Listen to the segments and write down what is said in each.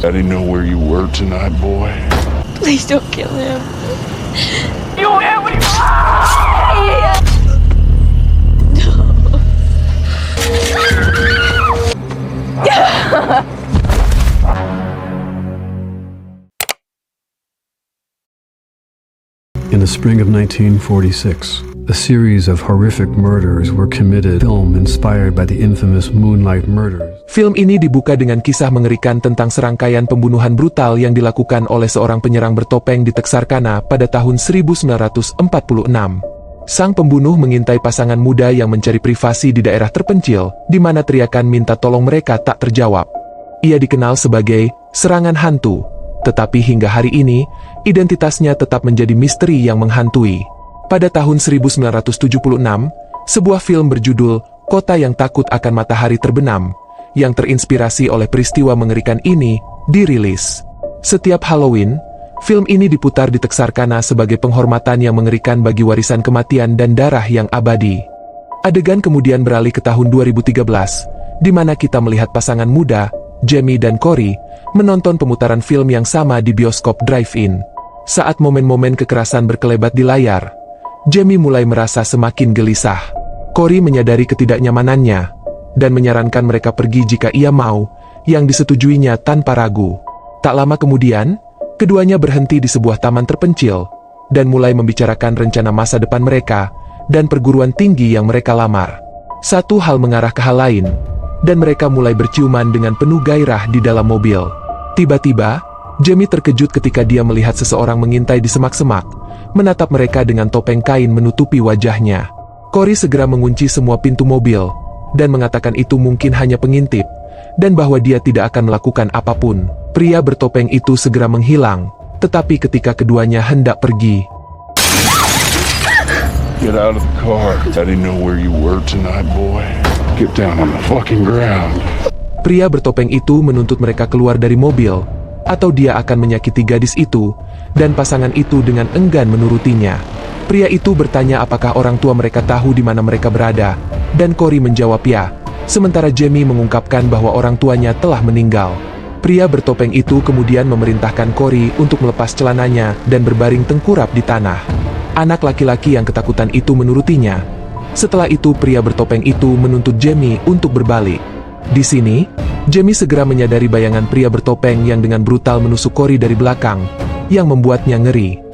I didn't know where you were tonight, boy. Please don't kill him. You hear what you In the spring of 1946, a series of horrific murders were committed. Film inspired by the infamous Moonlight Murders. Film ini dibuka dengan kisah mengerikan tentang serangkaian pembunuhan brutal yang dilakukan oleh seorang penyerang bertopeng di Texarkana pada tahun 1946. Sang pembunuh mengintai pasangan muda yang mencari privasi di daerah terpencil, di mana teriakan minta tolong mereka tak terjawab. Ia dikenal sebagai serangan hantu, tetapi hingga hari ini, identitasnya tetap menjadi misteri yang menghantui. Pada tahun 1976, sebuah film berjudul Kota yang Takut Akan Matahari Terbenam, yang terinspirasi oleh peristiwa mengerikan ini, dirilis. Setiap Halloween, film ini diputar di Texarkana sebagai penghormatan yang mengerikan bagi warisan kematian dan darah yang abadi. Adegan kemudian beralih ke tahun 2013, di mana kita melihat pasangan muda, Jamie dan Corey, menonton pemutaran film yang sama di bioskop drive-in. Saat momen-momen kekerasan berkelebat di layar, Jamie mulai merasa semakin gelisah. Corey menyadari ketidaknyamanannya, dan menyarankan mereka pergi jika ia mau, yang disetujuinya tanpa ragu. Tak lama kemudian, keduanya berhenti di sebuah taman terpencil, dan mulai membicarakan rencana masa depan mereka, dan perguruan tinggi yang mereka lamar. Satu hal mengarah ke hal lain, dan mereka mulai berciuman dengan penuh gairah di dalam mobil. Tiba-tiba, Jamie terkejut ketika dia melihat seseorang mengintai di semak-semak, menatap mereka dengan topeng kain menutupi wajahnya. Corey segera mengunci semua pintu mobil, dan mengatakan itu mungkin hanya pengintip, dan bahwa dia tidak akan melakukan apapun. Pria bertopeng itu segera menghilang, tetapi ketika keduanya hendak pergi, Get out of the car. I didn't know where you were tonight, boy. Get down on the fucking ground. pria bertopeng itu menuntut mereka keluar dari mobil, atau dia akan menyakiti gadis itu, dan pasangan itu dengan enggan menurutinya. Pria itu bertanya apakah orang tua mereka tahu di mana mereka berada, dan Corey menjawab ya, sementara Jamie mengungkapkan bahwa orang tuanya telah meninggal. Pria bertopeng itu kemudian memerintahkan Corey untuk melepas celananya dan berbaring tengkurap di tanah. Anak laki-laki yang ketakutan itu menurutinya. Setelah itu pria bertopeng itu menuntut Jamie untuk berbalik. Di sini, Jamie segera menyadari bayangan pria bertopeng yang dengan brutal menusuk Corey dari belakang, yang membuatnya ngeri.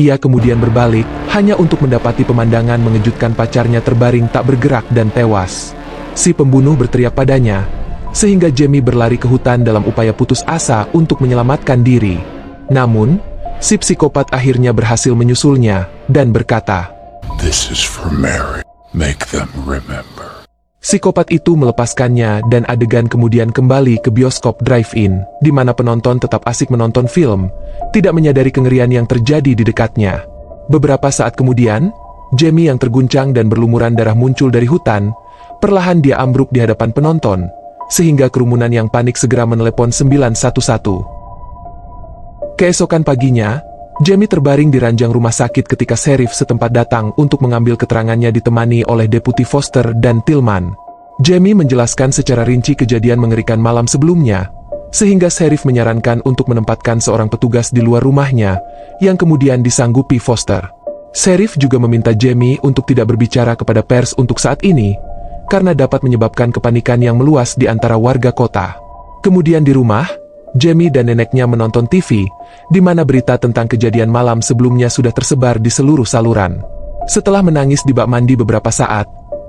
Ia kemudian berbalik, hanya untuk mendapati pemandangan mengejutkan pacarnya terbaring tak bergerak dan tewas. Si pembunuh berteriak padanya, sehingga Jamie berlari ke hutan dalam upaya putus asa untuk menyelamatkan diri. Namun, si psikopat akhirnya berhasil menyusulnya, dan berkata, This is for Mary. Make them remember. Psikopat itu melepaskannya dan adegan kemudian kembali ke bioskop drive-in, di mana penonton tetap asik menonton film, tidak menyadari kengerian yang terjadi di dekatnya. Beberapa saat kemudian, Jamie yang terguncang dan berlumuran darah muncul dari hutan, perlahan dia ambruk di hadapan penonton, sehingga kerumunan yang panik segera menelepon 911. Keesokan paginya, Jamie terbaring di ranjang rumah sakit ketika serif setempat datang untuk mengambil keterangannya ditemani oleh Deputi Foster dan Tillman. Jamie menjelaskan secara rinci kejadian mengerikan malam sebelumnya, sehingga serif menyarankan untuk menempatkan seorang petugas di luar rumahnya, yang kemudian disanggupi Foster. Serif juga meminta Jamie untuk tidak berbicara kepada pers untuk saat ini, karena dapat menyebabkan kepanikan yang meluas di antara warga kota. Kemudian di rumah, Jamie dan neneknya menonton TV, di mana berita tentang kejadian malam sebelumnya sudah tersebar di seluruh saluran. Setelah menangis di bak mandi beberapa saat,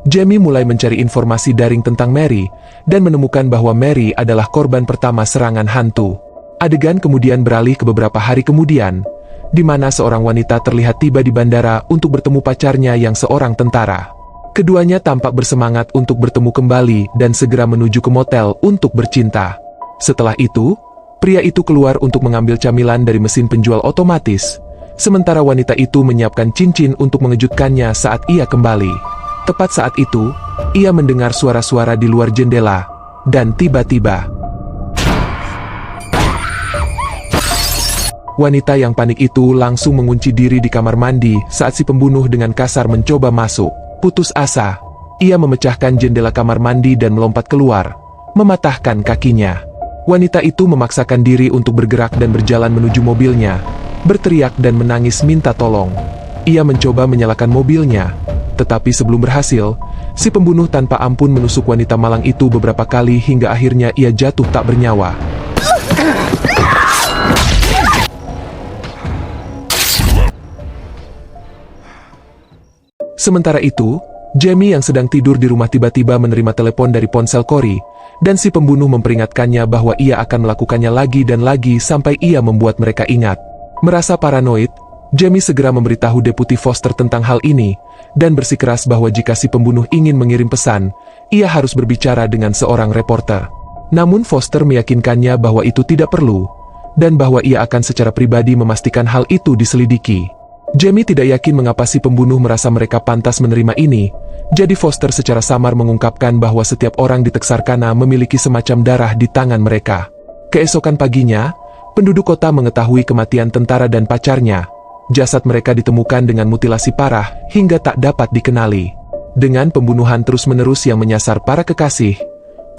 Jamie mulai mencari informasi daring tentang Mary, dan menemukan bahwa Mary adalah korban pertama serangan hantu. Adegan kemudian beralih ke beberapa hari kemudian, di mana seorang wanita terlihat tiba di bandara untuk bertemu pacarnya yang seorang tentara. Keduanya tampak bersemangat untuk bertemu kembali dan segera menuju ke motel untuk bercinta. Setelah itu, pria itu keluar untuk mengambil camilan dari mesin penjual otomatis, sementara wanita itu menyiapkan cincin untuk mengejutkannya saat ia kembali. Tepat saat itu, ia mendengar suara-suara di luar jendela, dan tiba-tiba, wanita yang panik itu langsung mengunci diri di kamar mandi saat si pembunuh dengan kasar mencoba masuk. Putus asa, Ia memecahkan jendela kamar mandi dan melompat keluar, mematahkan kakinya. Wanita itu memaksakan diri untuk bergerak dan berjalan menuju mobilnya, berteriak dan menangis minta tolong. Ia mencoba menyalakan mobilnya, tetapi sebelum berhasil, si pembunuh tanpa ampun menusuk wanita malang itu beberapa kali hingga akhirnya ia jatuh tak bernyawa. Sementara itu, Jamie yang sedang tidur di rumah tiba-tiba menerima telepon dari ponsel Corey, dan si pembunuh memperingatkannya bahwa ia akan melakukannya lagi dan lagi sampai ia membuat mereka ingat. Merasa paranoid, Jamie segera memberitahu Deputi Foster tentang hal ini, dan bersikeras bahwa jika si pembunuh ingin mengirim pesan, ia harus berbicara dengan seorang reporter. Namun Foster meyakinkannya bahwa itu tidak perlu, dan bahwa ia akan secara pribadi memastikan hal itu diselidiki. Jamie tidak yakin mengapa si pembunuh merasa mereka pantas menerima ini, jadi Foster secara samar mengungkapkan bahwa setiap orang di Texarkana memiliki semacam darah di tangan mereka. Keesokan paginya, penduduk kota mengetahui kematian tentara dan pacarnya. Jasad mereka ditemukan dengan mutilasi parah hingga tak dapat dikenali. Dengan pembunuhan terus-menerus yang menyasar para kekasih,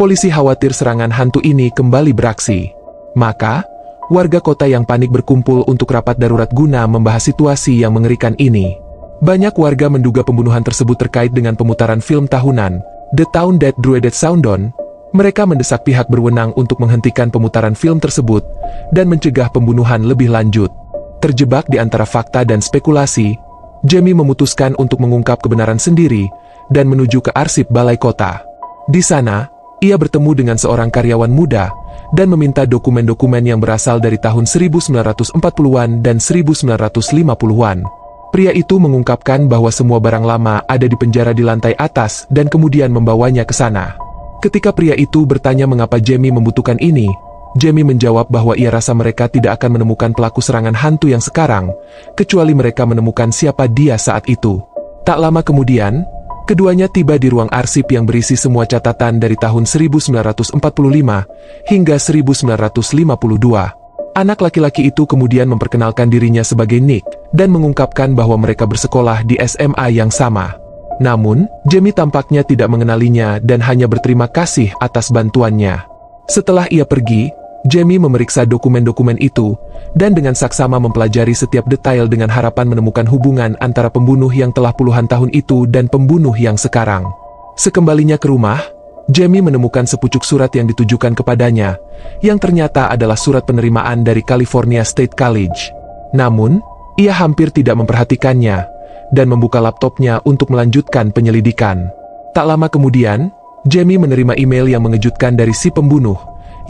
polisi khawatir serangan hantu ini kembali beraksi. Maka, warga kota yang panik berkumpul untuk rapat darurat guna membahas situasi yang mengerikan ini. Banyak warga menduga pembunuhan tersebut terkait dengan pemutaran film tahunan, The Town That Dreaded Soundon. Mereka mendesak pihak berwenang untuk menghentikan pemutaran film tersebut dan mencegah pembunuhan lebih lanjut. Terjebak di antara fakta dan spekulasi, Jamie memutuskan untuk mengungkap kebenaran sendiri dan menuju ke arsip balai kota. Di sana, ia bertemu dengan seorang karyawan muda dan meminta dokumen-dokumen yang berasal dari tahun 1940-an dan 1950-an. Pria itu mengungkapkan bahwa semua barang lama ada di penjara di lantai atas dan kemudian membawanya ke sana. Ketika pria itu bertanya mengapa Jamie membutuhkan ini, Jamie menjawab bahwa ia rasa mereka tidak akan menemukan pelaku serangan hantu yang sekarang, kecuali mereka menemukan siapa dia saat itu. Tak lama kemudian, keduanya tiba di ruang arsip yang berisi semua catatan dari tahun 1945 hingga 1952. Anak laki-laki itu kemudian memperkenalkan dirinya sebagai Nick, dan mengungkapkan bahwa mereka bersekolah di SMA yang sama. Namun, Jamie tampaknya tidak mengenalinya dan hanya berterima kasih atas bantuannya. Setelah ia pergi, Jamie memeriksa dokumen-dokumen itu, dan dengan saksama mempelajari setiap detail dengan harapan menemukan hubungan antara pembunuh yang telah puluhan tahun itu dan pembunuh yang sekarang. Sekembalinya ke rumah, Jamie menemukan sepucuk surat yang ditujukan kepadanya, yang ternyata adalah surat penerimaan dari California State College. Namun, ia hampir tidak memperhatikannya, dan membuka laptopnya untuk melanjutkan penyelidikan. Tak lama kemudian, Jamie menerima email yang mengejutkan dari si pembunuh,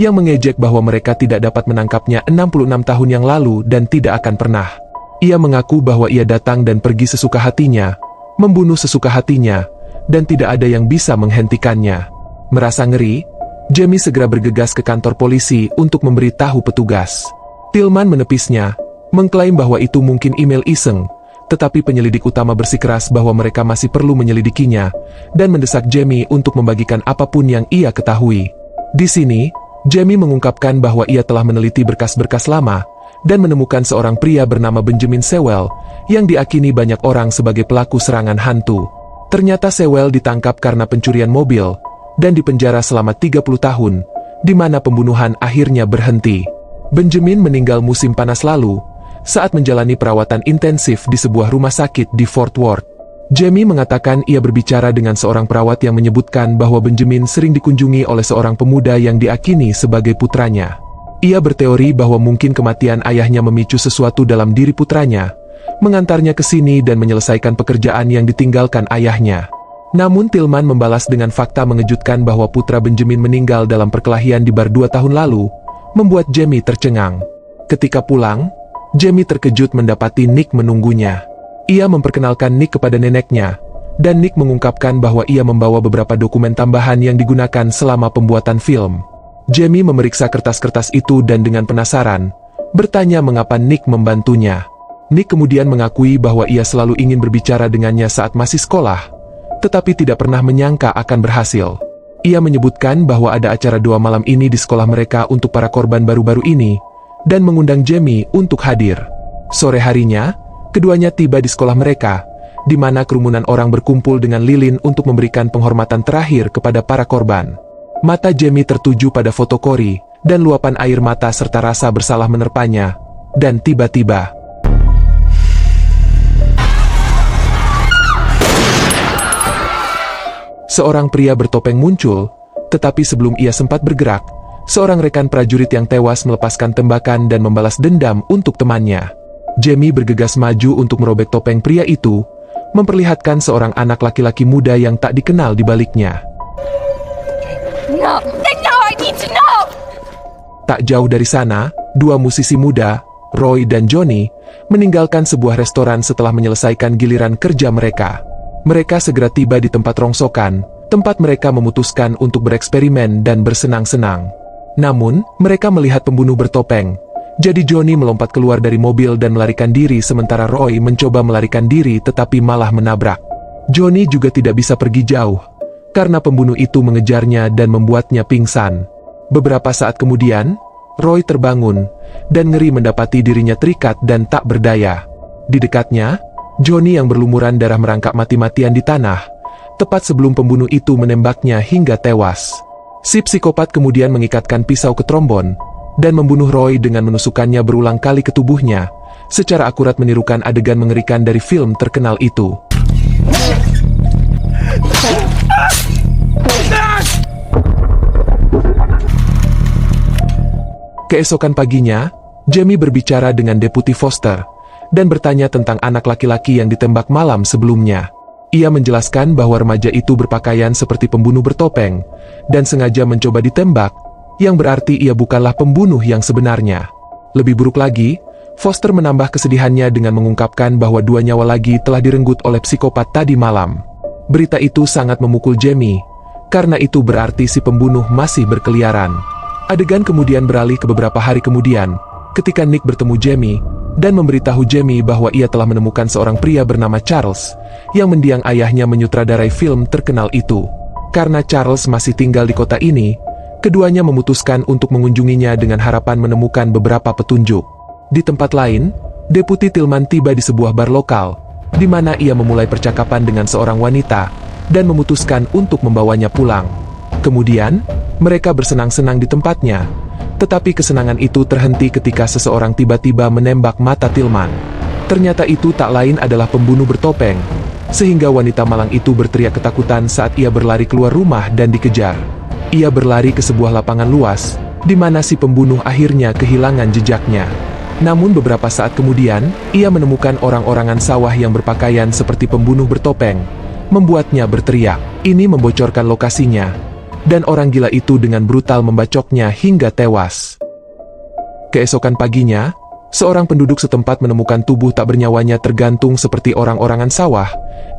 yang mengejek bahwa mereka tidak dapat menangkapnya 66 tahun yang lalu dan tidak akan pernah. Ia mengaku bahwa ia datang dan pergi sesuka hatinya, membunuh sesuka hatinya, dan tidak ada yang bisa menghentikannya. Merasa ngeri, Jamie segera bergegas ke kantor polisi untuk memberitahu petugas. Tillman menepisnya, mengklaim bahwa itu mungkin email iseng, tetapi penyelidik utama bersikeras bahwa mereka masih perlu menyelidikinya, dan mendesak Jamie untuk membagikan apapun yang ia ketahui. Di sini, Jamie mengungkapkan bahwa ia telah meneliti berkas-berkas lama, dan menemukan seorang pria bernama Benjamin Sewell, yang diakini banyak orang sebagai pelaku serangan hantu. Ternyata Sewell ditangkap karena pencurian mobil, dan dipenjara selama 30 tahun, di mana pembunuhan akhirnya berhenti. Benjamin meninggal musim panas lalu, saat menjalani perawatan intensif di sebuah rumah sakit di Fort Worth. Jamie mengatakan ia berbicara dengan seorang perawat yang menyebutkan bahwa Benjamin sering dikunjungi oleh seorang pemuda yang diakini sebagai putranya. Ia berteori bahwa mungkin kematian ayahnya memicu sesuatu dalam diri putranya, mengantarnya ke sini dan menyelesaikan pekerjaan yang ditinggalkan ayahnya. Namun Tillman membalas dengan fakta mengejutkan bahwa putra Benjamin meninggal dalam perkelahian di bar 2 tahun lalu, membuat Jamie tercengang. Ketika pulang, Jamie terkejut mendapati Nick menunggunya. Ia memperkenalkan Nick kepada neneknya, dan Nick mengungkapkan bahwa ia membawa beberapa dokumen tambahan yang digunakan selama pembuatan film. Jamie memeriksa kertas-kertas itu dan dengan penasaran, bertanya mengapa Nick membantunya. Nick kemudian mengakui bahwa ia selalu ingin berbicara dengannya saat masih sekolah, tetapi tidak pernah menyangka akan berhasil. Ia menyebutkan bahwa ada acara doa malam ini di sekolah mereka untuk para korban baru-baru ini, dan mengundang Jamie untuk hadir. Sore harinya, keduanya tiba di sekolah mereka, di mana kerumunan orang berkumpul dengan lilin untuk memberikan penghormatan terakhir kepada para korban. Mata Jamie tertuju pada foto Corey, dan luapan air mata serta rasa bersalah menerpanya. Dan tiba-tiba, seorang pria bertopeng muncul, tetapi sebelum ia sempat bergerak, seorang rekan prajurit yang tewas melepaskan tembakan dan membalas dendam untuk temannya. Jamie bergegas maju untuk merobek topeng pria itu, memperlihatkan seorang anak laki-laki muda yang tak dikenal di baliknya. No, I need to know! Tak jauh dari sana, dua musisi muda, Roy dan Johnny, meninggalkan sebuah restoran setelah menyelesaikan giliran kerja mereka. Mereka segera tiba di tempat rongsokan, tempat mereka memutuskan untuk bereksperimen dan bersenang-senang. Namun, mereka melihat pembunuh bertopeng. Jadi Johnny melompat keluar dari mobil dan melarikan diri sementara Roy mencoba melarikan diri tetapi malah menabrak. Johnny juga tidak bisa pergi jauh, karena pembunuh itu mengejarnya dan membuatnya pingsan. Beberapa saat kemudian, Roy terbangun, dan ngeri mendapati dirinya terikat dan tak berdaya. Di dekatnya, Johnny yang berlumuran darah merangkak mati-matian di tanah, tepat sebelum pembunuh itu menembaknya hingga tewas. Si psikopat kemudian mengikatkan pisau ke trombon, dan membunuh Roy dengan menusukkannya berulang kali ke tubuhnya, secara akurat menirukan adegan mengerikan dari film terkenal itu. Keesokan paginya, Jamie berbicara dengan Deputi Foster, dan bertanya tentang anak laki-laki yang ditembak malam sebelumnya. Ia menjelaskan bahwa remaja itu berpakaian seperti pembunuh bertopeng, dan sengaja mencoba ditembak, yang berarti ia bukanlah pembunuh yang sebenarnya. Lebih buruk lagi, Foster menambah kesedihannya dengan mengungkapkan bahwa 2 nyawa lagi telah direnggut oleh psikopat tadi malam. Berita itu sangat memukul Jamie, karena itu berarti si pembunuh masih berkeliaran. Adegan kemudian beralih ke beberapa hari kemudian, ketika Nick bertemu Jamie, dan memberitahu Jamie bahwa ia telah menemukan seorang pria bernama Charles, yang mendiang ayahnya menyutradarai film terkenal itu. Karena Charles masih tinggal di kota ini, keduanya memutuskan untuk mengunjunginya dengan harapan menemukan beberapa petunjuk. Di tempat lain, Deputi Tillman tiba di sebuah bar lokal, di mana ia memulai percakapan dengan seorang wanita, dan memutuskan untuk membawanya pulang. Kemudian, mereka bersenang-senang di tempatnya, tetapi kesenangan itu terhenti ketika seseorang tiba-tiba menembak mata Tillman. Ternyata itu tak lain adalah pembunuh bertopeng, sehingga wanita malang itu berteriak ketakutan saat ia berlari keluar rumah dan dikejar. Ia berlari ke sebuah lapangan luas, di mana si pembunuh akhirnya kehilangan jejaknya. Namun beberapa saat kemudian, ia menemukan orang-orangan sawah yang berpakaian seperti pembunuh bertopeng, membuatnya berteriak. Ini membocorkan lokasinya, dan orang gila itu dengan brutal membacoknya hingga tewas. Keesokan paginya, seorang penduduk setempat menemukan tubuh tak bernyawanya tergantung seperti orang-orangan sawah,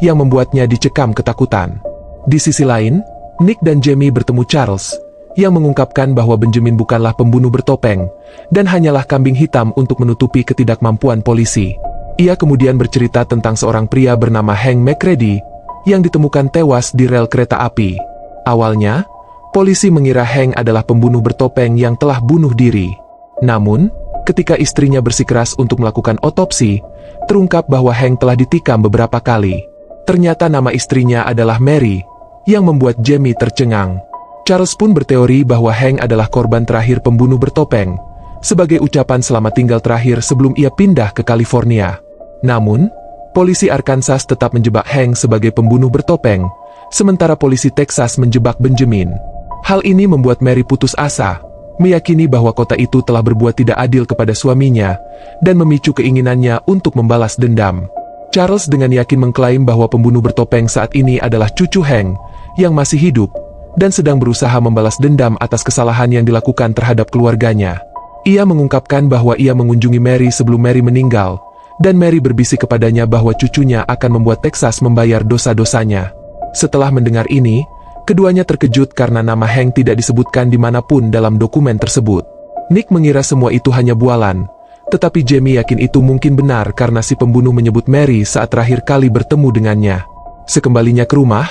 yang membuatnya dicekam ketakutan. Di sisi lain, Nick dan Jamie bertemu Charles, yang mengungkapkan bahwa Benjamin bukanlah pembunuh bertopeng, dan hanyalah kambing hitam untuk menutupi ketidakmampuan polisi. Ia kemudian bercerita tentang seorang pria bernama Hank McCready, yang ditemukan tewas di rel kereta api. Awalnya, polisi mengira Hank adalah pembunuh bertopeng yang telah bunuh diri. Namun, ketika istrinya bersikeras untuk melakukan otopsi, terungkap bahwa Hank telah ditikam beberapa kali. Ternyata nama istrinya adalah Mary, yang membuat Jamie tercengang. Charles pun berteori bahwa Hank adalah korban terakhir pembunuh bertopeng, sebagai ucapan selamat tinggal terakhir sebelum ia pindah ke California. Namun, polisi Arkansas tetap menjebak Hank sebagai pembunuh bertopeng, sementara polisi Texas menjebak Benjamin. Hal ini membuat Mary putus asa, meyakini bahwa kota itu telah berbuat tidak adil kepada suaminya, dan memicu keinginannya untuk membalas dendam. Charles dengan yakin mengklaim bahwa pembunuh bertopeng saat ini adalah cucu Hank, yang masih hidup, dan sedang berusaha membalas dendam atas kesalahan yang dilakukan terhadap keluarganya. Ia mengungkapkan bahwa ia mengunjungi Mary sebelum Mary meninggal, dan Mary berbisik kepadanya bahwa cucunya akan membuat Texas membayar dosa-dosanya. Setelah mendengar ini, keduanya terkejut karena nama Hank tidak disebutkan dimanapun dalam dokumen tersebut. Nick mengira semua itu hanya bualan, tetapi Jamie yakin itu mungkin benar karena si pembunuh menyebut Mary saat terakhir kali bertemu dengannya. Sekembalinya ke rumah,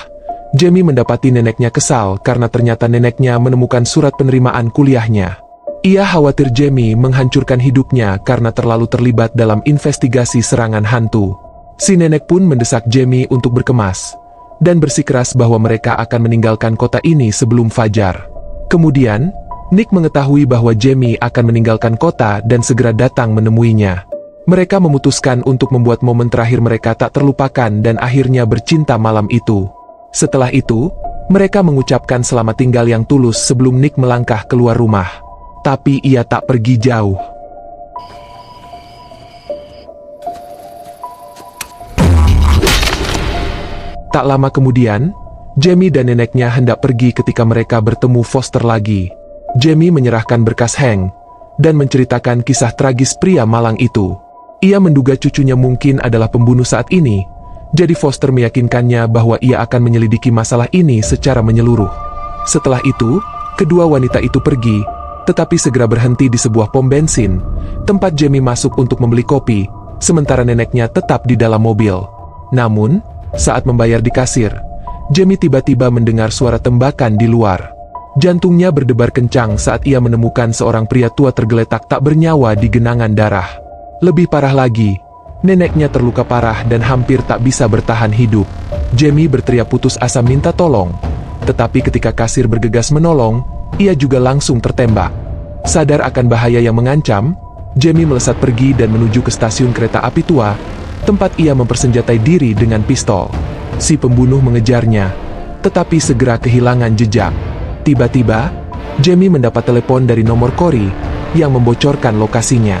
Jamie mendapati neneknya kesal karena ternyata neneknya menemukan surat penerimaan kuliahnya. Ia khawatir Jamie menghancurkan hidupnya karena terlalu terlibat dalam investigasi serangan hantu. Si nenek pun mendesak Jamie untuk berkemas dan bersikeras bahwa mereka akan meninggalkan kota ini sebelum fajar. Kemudian, Nick mengetahui bahwa Jamie akan meninggalkan kota dan segera datang menemuinya. Mereka memutuskan untuk membuat momen terakhir mereka tak terlupakan dan akhirnya bercinta malam itu. Setelah itu, mereka mengucapkan selamat tinggal yang tulus sebelum Nick melangkah keluar rumah. Tapi ia tak pergi jauh. Tak lama kemudian, Jamie dan neneknya hendak pergi ketika mereka bertemu Foster lagi. Jamie menyerahkan berkas Hank dan menceritakan kisah tragis pria malang itu. Ia menduga cucunya mungkin adalah pembunuh saat ini, jadi Foster meyakinkannya bahwa ia akan menyelidiki masalah ini secara menyeluruh. Setelah itu, kedua wanita itu pergi, tetapi segera berhenti di sebuah pom bensin, tempat Jamie masuk untuk membeli kopi, sementara neneknya tetap di dalam mobil. Namun, saat membayar di kasir, Jamie tiba-tiba mendengar suara tembakan di luar. Jantungnya berdebar kencang saat ia menemukan seorang pria tua tergeletak tak bernyawa di genangan darah. Lebih parah lagi, neneknya terluka parah dan hampir tak bisa bertahan hidup. Jamie berteriak putus asa minta tolong, tetapi ketika kasir bergegas menolong, ia juga langsung tertembak. Sadar akan bahaya yang mengancam, Jamie melesat pergi dan menuju ke stasiun kereta api tua, tempat ia mempersenjatai diri dengan pistol. Si pembunuh mengejarnya, tetapi segera kehilangan jejak. Tiba-tiba, Jamie mendapat telepon dari nomor Corey yang membocorkan lokasinya.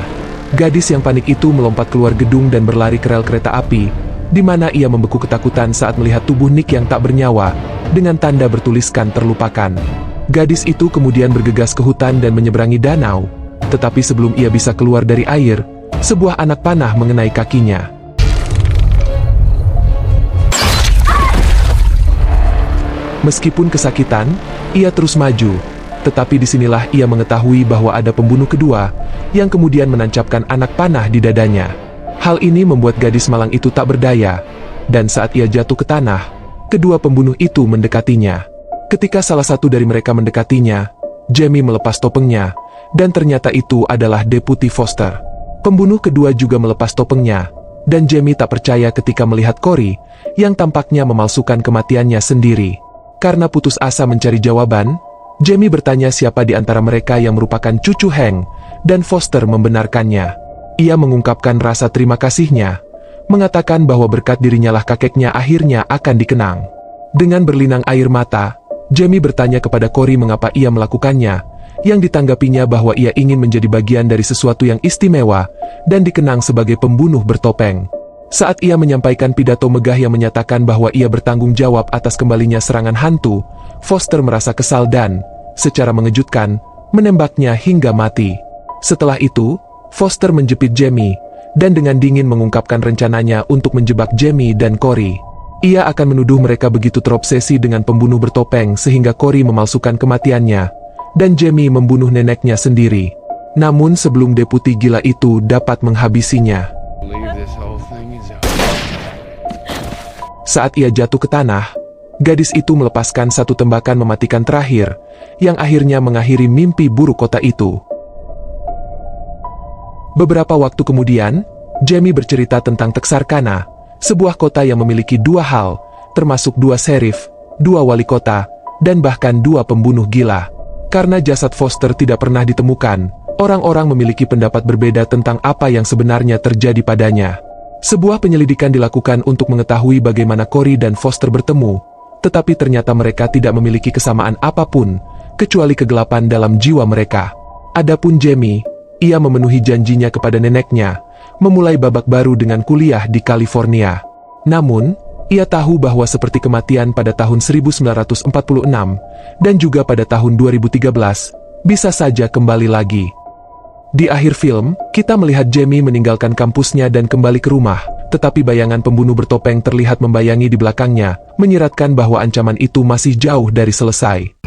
Gadis yang panik itu melompat keluar gedung dan berlari ke rel kereta api, di mana ia membeku ketakutan saat melihat tubuh Nick yang tak bernyawa, dengan tanda bertuliskan terlupakan. Gadis itu kemudian bergegas ke hutan dan menyeberangi danau, tetapi sebelum ia bisa keluar dari air, sebuah anak panah mengenai kakinya. Meskipun kesakitan, ia terus maju, tetapi disinilah ia mengetahui bahwa ada pembunuh kedua, yang kemudian menancapkan anak panah di dadanya. Hal ini membuat gadis malang itu tak berdaya, dan saat ia jatuh ke tanah, kedua pembunuh itu mendekatinya. Ketika salah satu dari mereka mendekatinya, Jamie melepas topengnya, dan ternyata itu adalah Deputi Foster. Pembunuh kedua juga melepas topengnya, dan Jamie tak percaya ketika melihat Corey, yang tampaknya memalsukan kematiannya sendiri. Karena putus asa mencari jawaban, Jamie bertanya siapa di antara mereka yang merupakan cucu Hank, dan Foster membenarkannya. Ia mengungkapkan rasa terima kasihnya, mengatakan bahwa berkat dirinya lah kakeknya akhirnya akan dikenang. Dengan berlinang air mata, Jamie bertanya kepada Corey mengapa ia melakukannya, yang ditanggapinya bahwa ia ingin menjadi bagian dari sesuatu yang istimewa, dan dikenang sebagai pembunuh bertopeng. Saat ia menyampaikan pidato megah yang menyatakan bahwa ia bertanggung jawab atas kembalinya serangan hantu, Foster merasa kesal dan, secara mengejutkan, menembaknya hingga mati. Setelah itu, Foster menjepit Jamie, dan dengan dingin mengungkapkan rencananya untuk menjebak Jamie dan Corey. Ia akan menuduh mereka begitu terobsesi dengan pembunuh bertopeng sehingga Corey memalsukan kematiannya, dan Jamie membunuh neneknya sendiri. Namun sebelum deputi gila itu dapat menghabisinya. Saat ia jatuh ke tanah, gadis itu melepaskan satu tembakan mematikan terakhir, yang akhirnya mengakhiri mimpi buruk kota itu. Beberapa waktu kemudian, Jamie bercerita tentang Texarkana, sebuah kota yang memiliki dua hal, termasuk dua sheriff, dua wali kota, dan bahkan dua pembunuh gila. Karena jasad Foster tidak pernah ditemukan, orang-orang memiliki pendapat berbeda tentang apa yang sebenarnya terjadi padanya. Sebuah penyelidikan dilakukan untuk mengetahui bagaimana Corey dan Foster bertemu, tetapi ternyata mereka tidak memiliki kesamaan apapun, kecuali kegelapan dalam jiwa mereka. Adapun Jamie, ia memenuhi janjinya kepada neneknya, memulai babak baru dengan kuliah di California. Namun, ia tahu bahwa seperti kematian pada tahun 1946, dan juga pada tahun 2013, bisa saja kembali lagi. Di akhir film, kita melihat Jamie meninggalkan kampusnya dan kembali ke rumah, tetapi bayangan pembunuh bertopeng terlihat membayangi di belakangnya, menyiratkan bahwa ancaman itu masih jauh dari selesai.